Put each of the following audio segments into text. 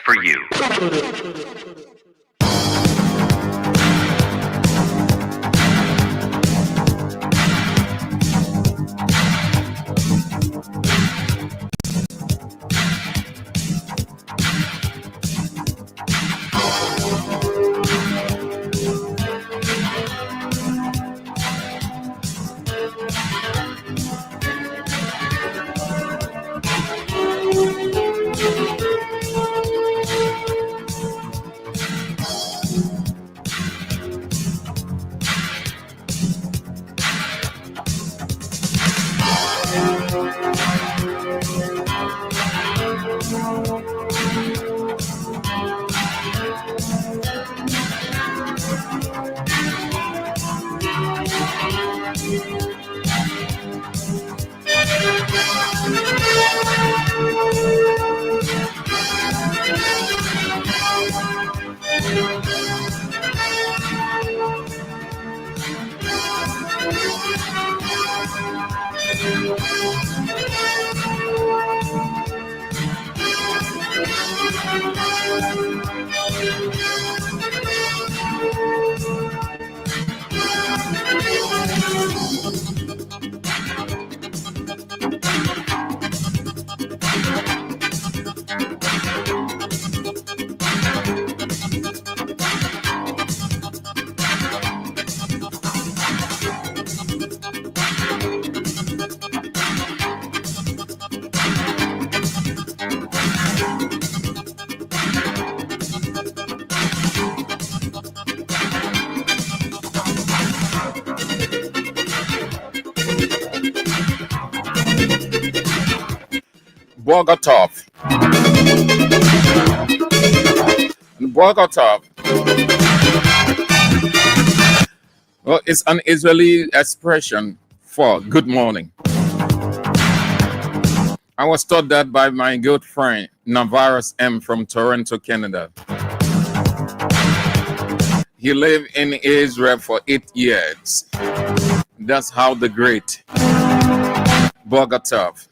for you. Bogatov. Bogatov. Well, it's an Israeli expression for good morning. I was taught that by my good friend Navarros M from Toronto, Canada. He lived in Israel for 8 years. That's how the great Bogatov.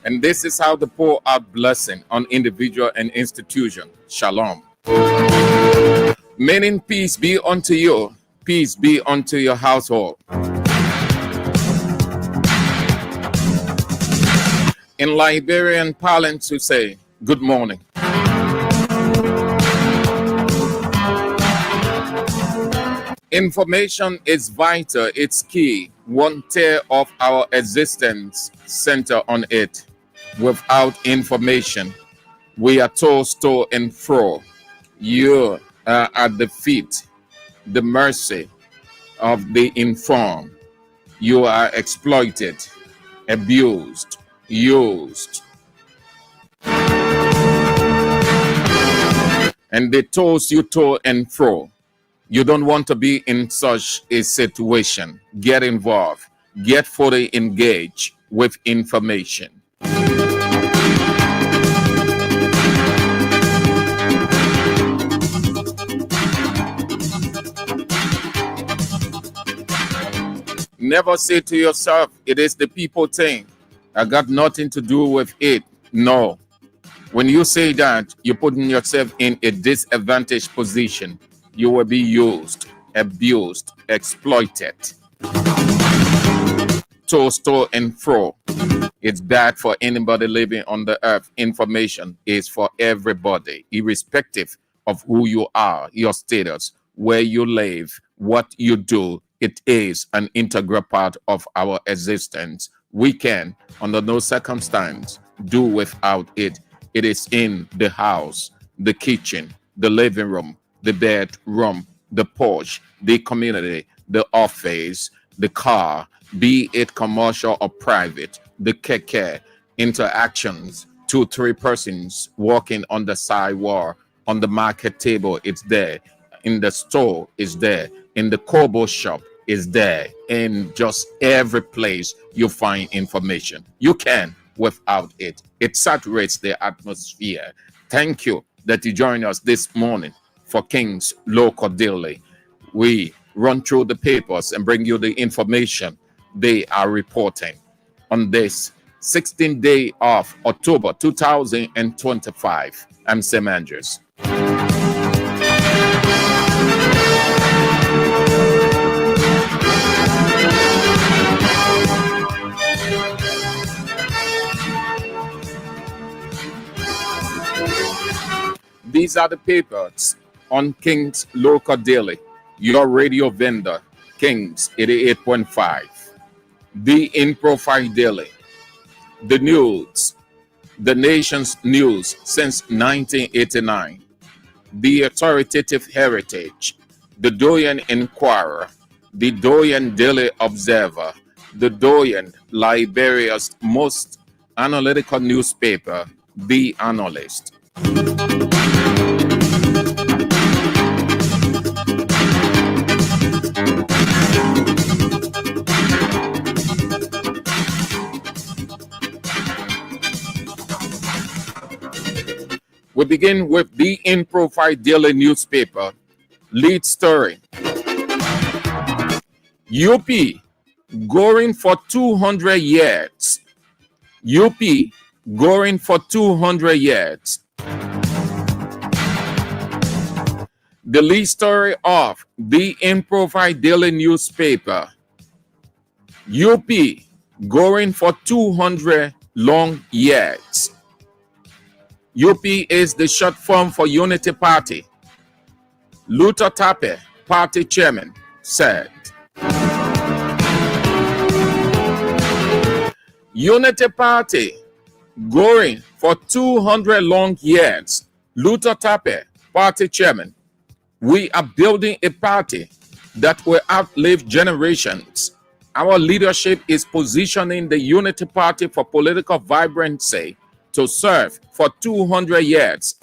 And this is how the pour out blessing on individual and institution. Shalom. Meaning peace be unto you, peace be unto your household. In Liberian parlance, we say, good morning. Information is vital, it's key. One tear of our existence center on it. Without information, we are tossed to and fro. You are at the feet, the mercy of the informed. You are exploited, abused, used. And they toss you to and fro. You don't want to be in such a situation. Get involved. Get fully engaged with information. Never say to yourself, it is the people thing. I got nothing to do with it. No. When you say that, you're putting yourself in a disadvantaged position. You will be used, abused, exploited. To and fro. It's bad for anybody living on the earth. Information is for everybody, irrespective of who you are, your status, where you live, what you do. It is an integral part of our existence. We can, under no circumstance, do without it. It is in the house, the kitchen, the living room, the bedroom, the porch, the community, the office, the car, be it commercial or private, the keke, interactions, 2-3 persons walking on the sidewalk, on the market table, it's there. In the store, it's there. In the Kobo shop, is there. In just every place you find information. You can without it. It saturates the atmosphere. Thank you that you joined us this morning for King's Local Daily. We run through the papers and bring you the information they are reporting on this 16th day of October 2025. I'm Sam Andrews. These are the papers on King's Local Daily, your radio vendor, King's 88.5. The In Profile Daily, the news, the nation's news since 1989, the authoritative heritage, the Doyen Inquirer, the Doyen Daily Observer, the Doyen, Liberia's most analytical newspaper, The Analyst. We begin with the In Profile Daily newspaper. Lead story. UP going for 200 yards. UP going for 200 yards. The lead story of the In Profile Daily newspaper. UP going for 200 long yards. UP is the short form for Unity Party. Luther Tappe, party chairman, said. Unity Party going for 200 long yards. Luther Tappe, party chairman. We are building a party that will outlive generations. Our leadership is positioning the Unity Party for political vibrancy to serve for 200 years.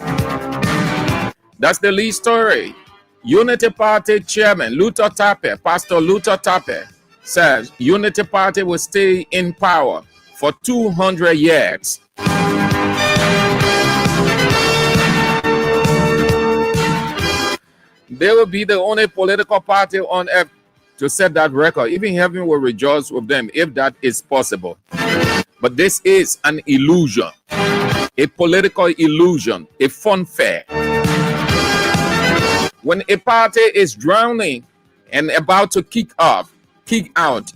That's the lead story. Unity Party Chairman Luther Tappe, Pastor Luther Tappe, says Unity Party will stay in power for 200 years. They will be the only political party on earth to set that record. Even heaven will rejoice with them if that is possible. But this is an illusion, a political illusion, a fun fair. When a party is drowning and about to kick out,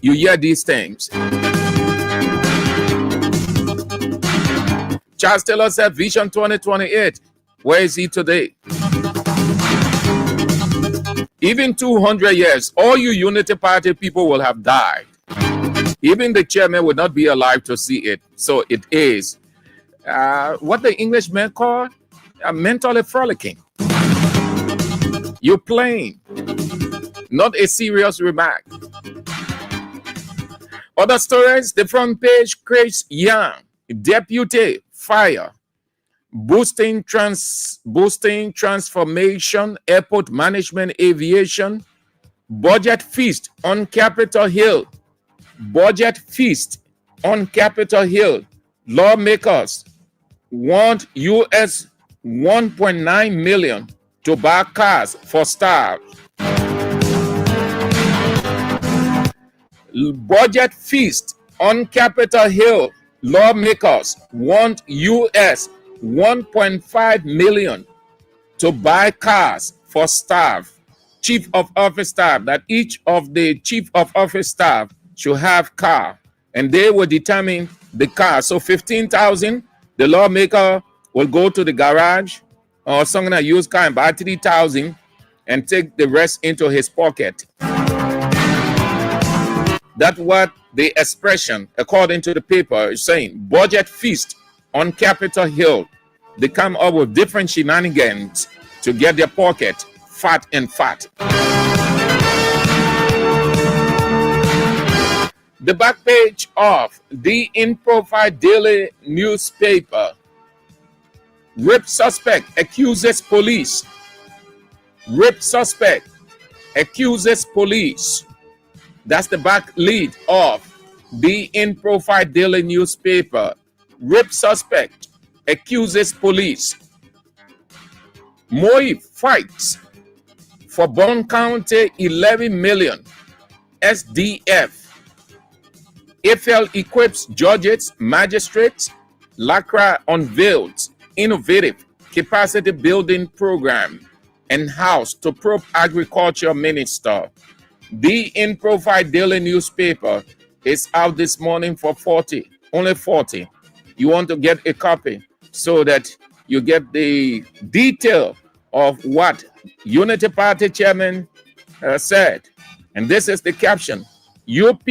you hear these things. Charles Taylor said, Vision 2028. Where is he today? Even 200 years, all you Unity Party people will have died. Even the chairman would not be alive to see it. So it is what the Englishmen call mentally frolicking. You're playing, not a serious remark. Other stories, the front page, Chris Young, deputy, fire, boosting transformation, airport management, aviation, budget feast on Capitol Hill. Budget feast on Capitol Hill. Lawmakers want US 1.9 million to buy cars for staff. Budget feast on Capitol Hill. Lawmakers want US 1.5 million to buy cars for staff. Chief of office staff, that each of the chief of office staff should have car, and they will determine the car. So 15,000, the lawmaker will go to the garage or something, a used car, and buy 3,000 and take the rest into his pocket. That's what the expression, according to the paper, is saying. Budget feast on Capitol Hill. They come up with different shenanigans to get their pocket fat and fat. The back page of the In Profile Daily newspaper. Rape suspect accuses police. Rape suspect accuses police. That's the back lead of the In Profile Daily newspaper. Rape suspect accuses police. Moi fights for Bond County 11 million SDF. AFL equips judges, magistrates. LACRA unveils innovative capacity building program and house to probe agriculture minister. The In Profile Daily newspaper is out this morning for 40, only 40. You want to get a copy so that you get the detail of what Unity Party Chairman said. And this is the caption: UP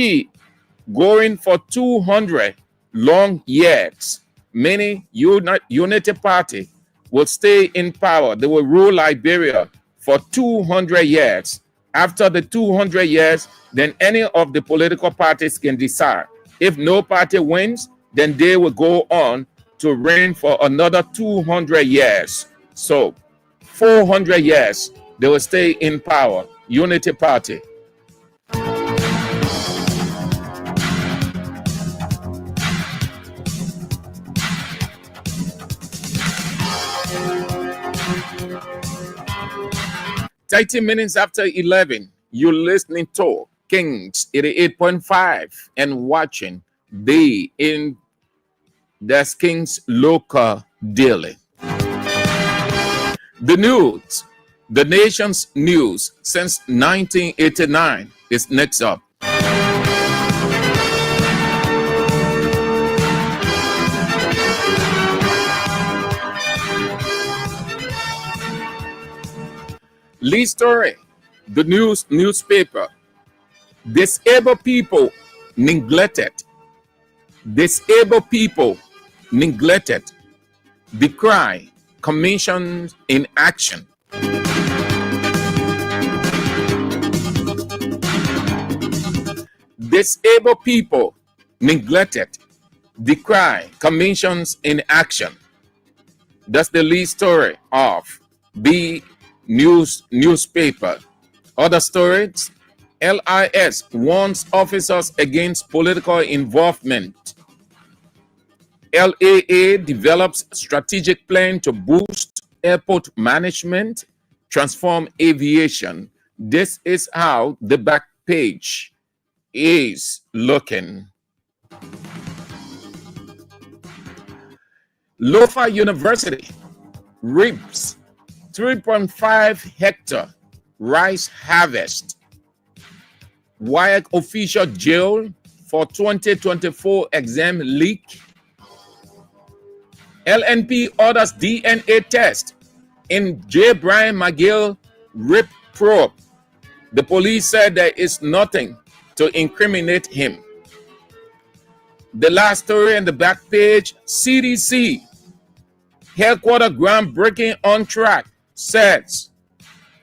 going for 200 long years. Many Unity Party will stay in power. They will rule Liberia for 200 years. After the 200 years, then any of the political parties can decide. If no party wins, then they will go on to reign for another 200 years. So 400 years, they will stay in power. Unity Party. Thirty minutes after 11, you're listening to Kings 88.5 and watching the Kings Local Daily. The news, the nation's news since 1989 is next up. Lead story, the newspaper. Disabled people neglected. Disabled people neglected. The cry, commissioned in action. Disabled people neglected. The cry, commissions in action. That's the lead story of the newspaper. Other stories: LIS warns officers against political involvement. LAA develops strategic plan to boost airport management, transform aviation. This is how the back page is looking. Lofa University reaps 3.5 hectare rice harvest. WAEC official jail for 2024 exam leak. LNP orders DNA test in J. Brian McGill rape probe. The police said there is nothing to incriminate him. The last story on the back page: CDC headquarters groundbreaking on track, says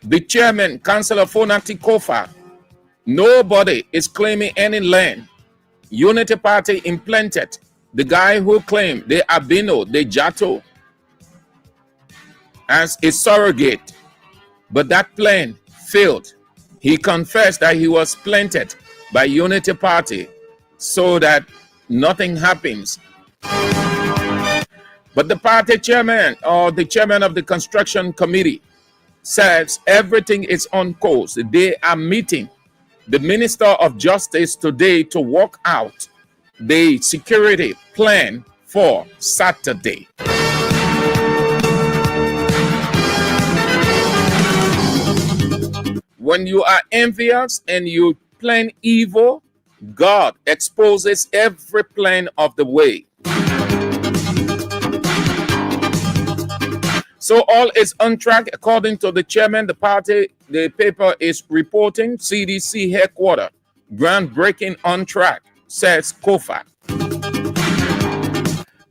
the chairman, Councillor Fonati Kofa. Nobody is claiming any land. Unity Party implanted the guy who claimed the Abino, the Jato, as a surrogate, but that plan failed. He confessed that he was planted by Unity Party so that nothing happens. But the party chairman, or the chairman of the construction committee, says everything is on course. They are meeting the Minister of Justice today to work out the security plan for Saturday. When you are envious and you plan evil, God exposes every plan of the way. So all is on track according to the chairman. The party, the paper is reporting CDC headquarters groundbreaking on track, says Kofa.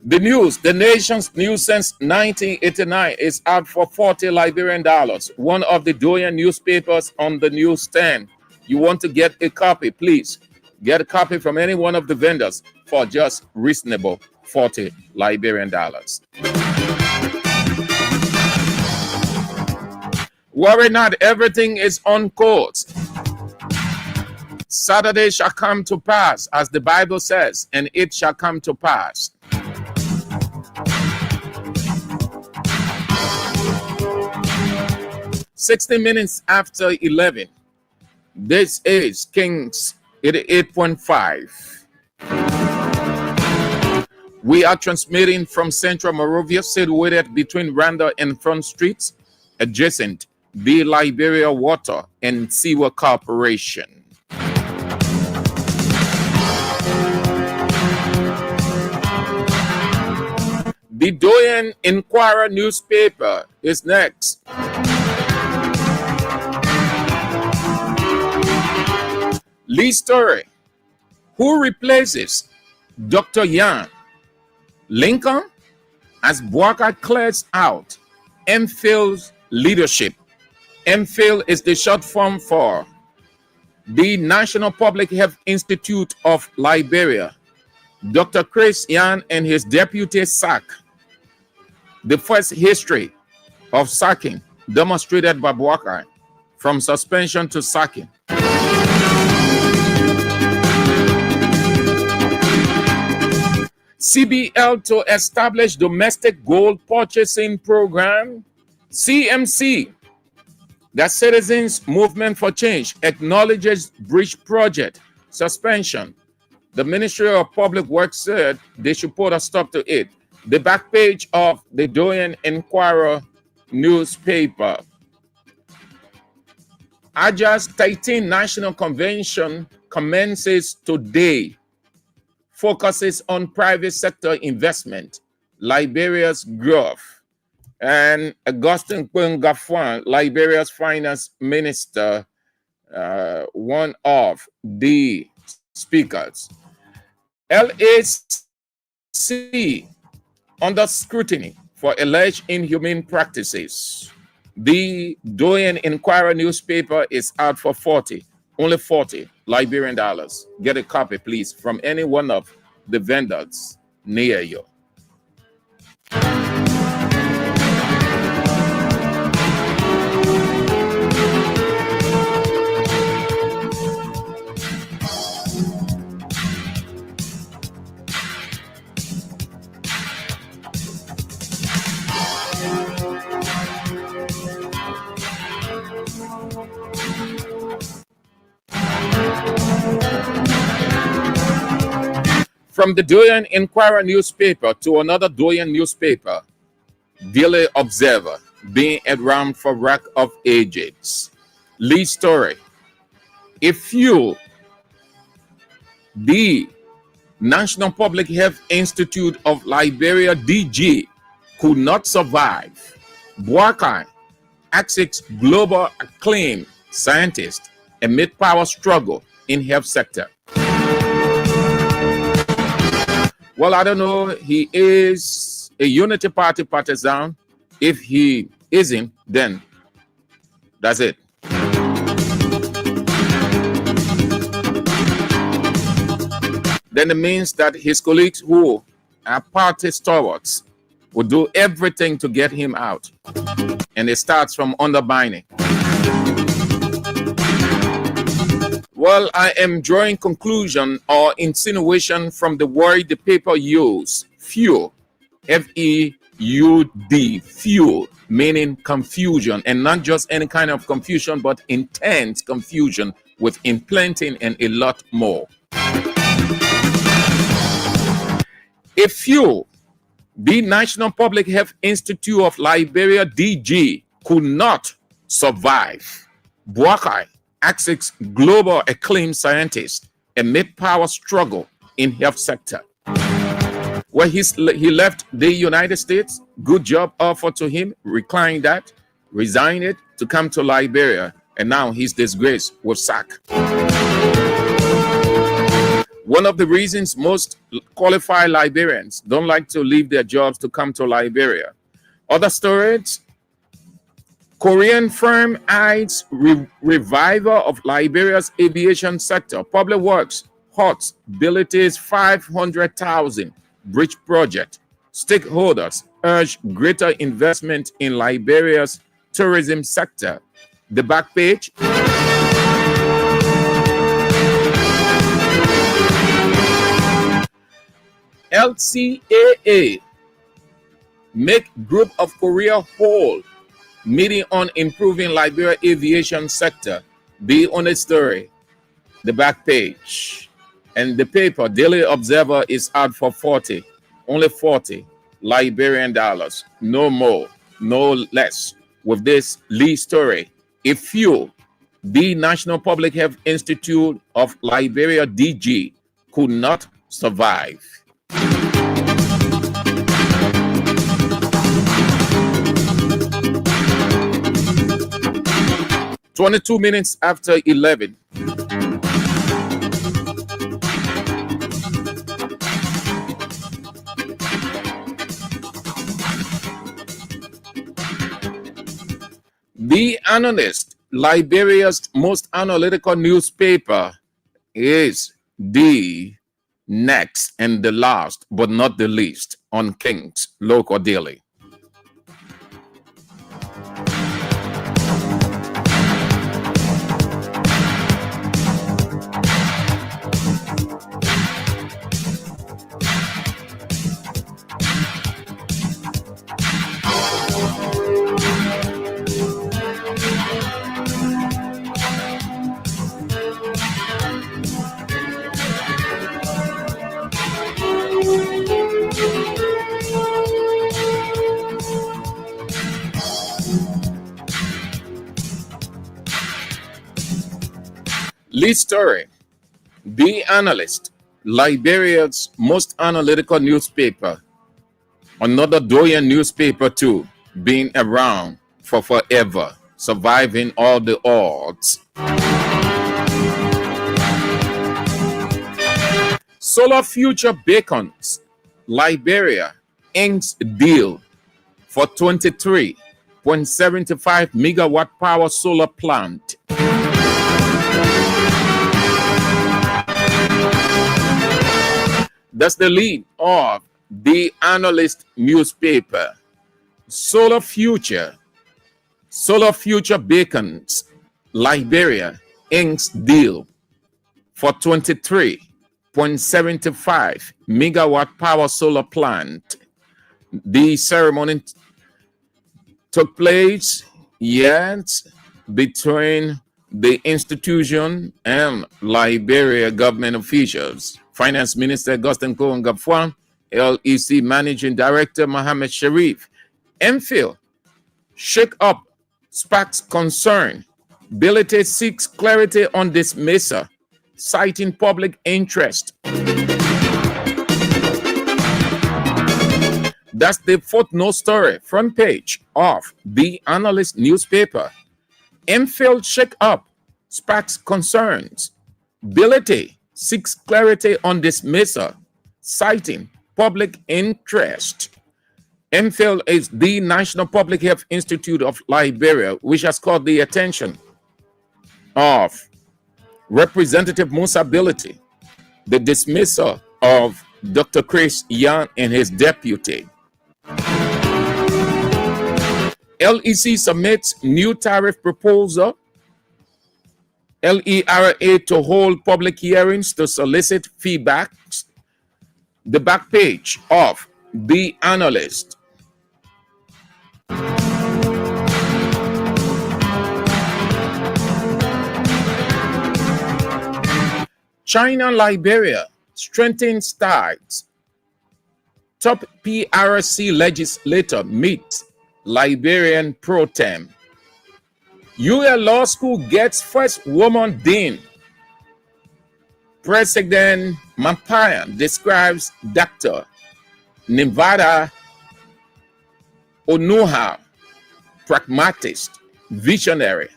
The news, the nation's news since 1989, is out for 40 Liberian dollars. One of the Doyen newspapers on the newsstand. You want to get a copy, please get a copy from any one of the vendors for just reasonable 40 Liberian dollars. Worry not, everything is on course. Saturday shall come to pass, as the Bible says, and it shall come to pass. "60 minutes after 11. This is Kings 88.5. We are transmitting from Central Monrovia, situated between Randall and Front Streets, adjacent the Liberia Water and Sewer Corporation. The Doyen Inquirer newspaper is next. Lead story: who replaces Dr. Yan Lincoln as Boakai clears out MPhil's leadership? MPhil is the short form for the National Public Health Institute of Liberia. Dr. Chris Yan and his deputy sack. The first history of sacking demonstrated by Boakai, from suspension to sacking. CBL to establish domestic gold purchasing program. CMC, the Citizens Movement for Change, acknowledges breach project suspension. The Ministry of Public Works said they should put a stop to it. The back page of the Doyen Inquirer newspaper. AJA's 13th National Convention commences today. Focuses on private sector investment, Liberia's growth. And Augustin Kwengafuan, Liberia's finance minister, one of the speakers. LAC under scrutiny for alleged inhumane practices. The Doyen Inquirer newspaper is out for only 40 Liberian dollars. Get a copy, please, from any one of the vendors near you. From the Doyen Inquirer newspaper to another Doyen newspaper, Daily Observer, being around for rack of ages. Lead story: if you, the National Public Health Institute of Liberia, DG, could not survive, Boakai asks global acclaimed scientist amid power struggle in health sector. Well, I don't know. He is a Unity Party partisan. If he isn't, then that's it. Then it means that his colleagues who are party stalwarts will do everything to get him out. And it starts from undermining. Well, I am drawing conclusion or insinuation from the word the paper used, feud, F-E-U-D, feud, meaning confusion, and not just any kind of confusion, but intense confusion with implanting and a lot more. If you, the National Public Health Institute of Liberia, DG, could not survive, Boakai asks global acclaimed scientist amid power struggle in health sector. Well, he left the United States. Good job offered to him. Reclined that, resigned it to come to Liberia, and now he's disgraced with sack. One of the reasons most qualified Liberians don't like to leave their jobs to come to Liberia. Other stories: Korean firm eyes revival of Liberia's aviation sector. Public Works halts Bility's 500,000 bridge project. Stakeholders urge greater investment in Liberia's tourism sector. The back page. LCAA make Group of Korea whole. Meeting on improving Liberia aviation sector. Be on a story. The back page. And the paper, Daily Observer, is out for 40, only 40 Liberian dollars, no more, no less. With this lead story, a few, the National Public Health Institute of Liberia, DG, could not survive. "22 minutes after 11. The Analyst, Liberia's most analytical newspaper, is the next and the last, but not the least, on King's Local Daily. Lead story, The Analyst, Liberia's most analytical newspaper, another Doyen newspaper too, been around for forever, surviving all the odds. Solar Future beacons, Liberia inks deal for 23.75 megawatt power solar plant. That's the lead of The Analyst newspaper. Solar Future beacons, Liberia inks deal for 23.75 megawatt power solar plant. The ceremony took place between the institution and Liberia government officials. Finance Minister Augustine Kouanga-Fwan, LEC Managing Director Mohammed Sharif. MPhil, shake up, sparks concern. Bility seeks clarity on dismissal, citing public interest. That's the footnote story, front page of The Analyst newspaper. MPhil shake up, sparks concerns. Bility seeks clarity on dismissal, citing public interest. MPhil is the National Public Health Institute of Liberia, which has caught the attention of Representative Musa Bility, the dismissal of Dr. Chris Young and his deputy. LEC submits new tariff proposal. LERA to hold public hearings to solicit feedback. The back page of The Analyst. China, Liberia strengthens ties. Top PRC legislator meets Liberian pro tem. UL Law School gets first woman dean. President Mampayan describes Dr. Nevada Onuha, pragmatist, visionary.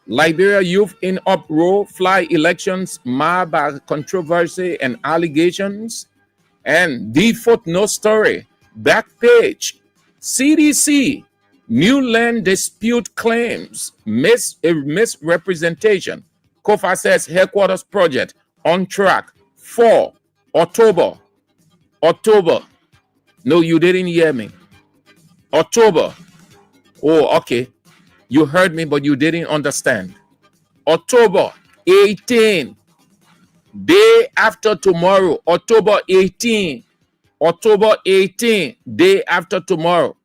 Liberia youth in uproar, fly elections marred by controversy and allegations. And the footnote story, back page, CDC, new land dispute claims, misrepresentation. COFA says headquarters project on track for October. No, you didn't hear me. October. Oh, okay. You heard me, but you didn't understand. October 18, day after tomorrow. October 18, day after tomorrow.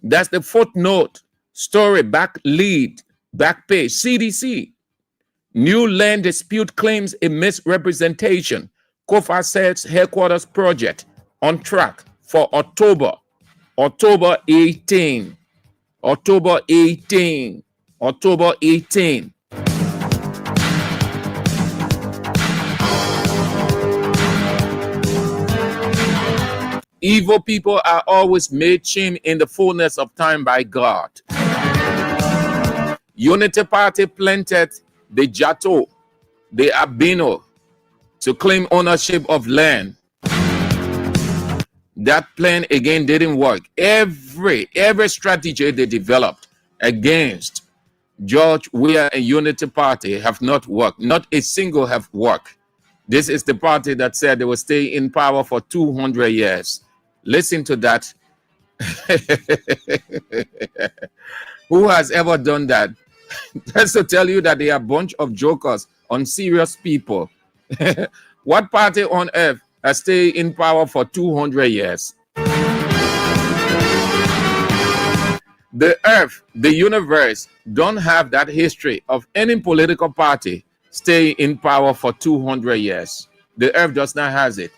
That's the footnote story, back lead, back page. CDC, New land dispute claims a misrepresentation. Kofa says headquarters project on track for October 18. October 18. October 18. Evil people are always made shame in the fullness of time by God. Unity Party planted the Jato, the Abino, to claim ownership of land. That plan again didn't work. Every strategy they developed against George Weah and Unity Party have not worked. Not a single have worked. This is the party that said they will stay in power for 200 years. Listen to that. Who has ever done that? That's to tell you that they are a bunch of jokers, unserious people. What party on earth has stayed in power for 200 years? The earth, the universe, don't have that history of any political party staying in power for 200 years. The earth does not have it.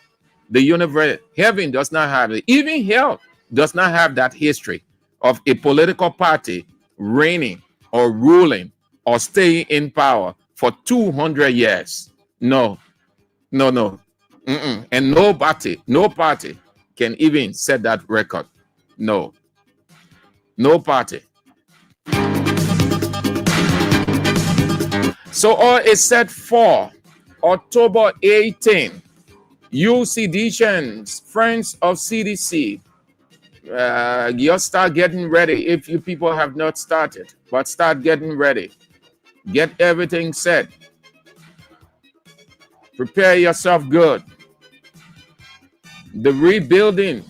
The universe, heaven does not have it. Even hell does not have that history of a political party reigning or ruling or staying in power for 200 years. No. And no party can even set that record. No party. So all is set for October 18. You CDCians, friends of CDC, you start getting ready. If you people have not started, but start getting ready. Get everything set. Prepare yourself good. The rebuilding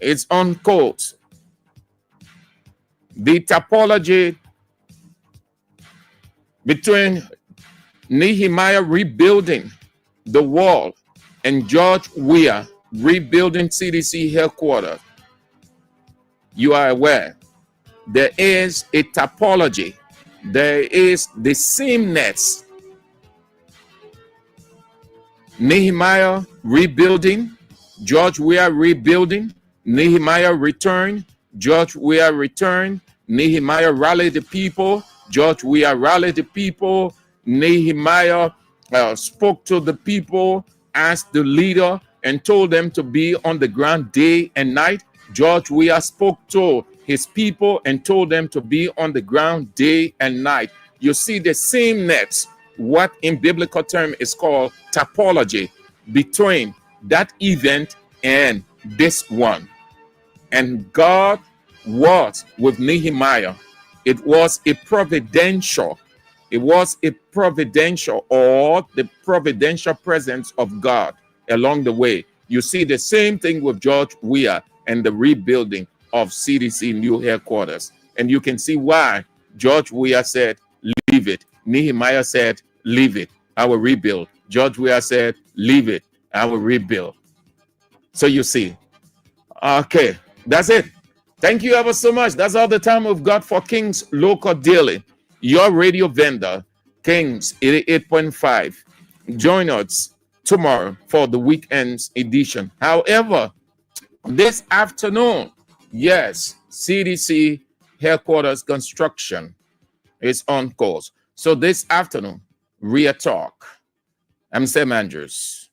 is on course. The topology between Nehemiah rebuilding the wall and George Weah rebuilding CDC headquarters, you are aware there is a topology. There is the sameness. Nehemiah rebuilding, George Weah rebuilding, Nehemiah returned, George Weah returned, Nehemiah rallied the people, George Weah rallied the people, Nehemiah spoke to the people as the leader and told them to be on the ground day and night. George Weah spoke to his people and told them to be on the ground day and night. You see the sameness, what in biblical term is called topology, between that event and this one. And God was with Nehemiah. It was a providential or the providential presence of God along the way. You see the same thing with George Weah and the rebuilding of CDC new headquarters. And you can see why George Weah said, leave it. Nehemiah said, leave it. I will rebuild. George Weah said, leave it. I will rebuild. So you see. Okay, that's it. Thank you ever so much. That's all the time we've got for King's Local Daily, your radio vendor, King's 88.5. Join us tomorrow for the weekend's edition. However, this afternoon, yes, CDC headquarters construction is on course. So this afternoon, Real Talk. I'm Sam Andrews.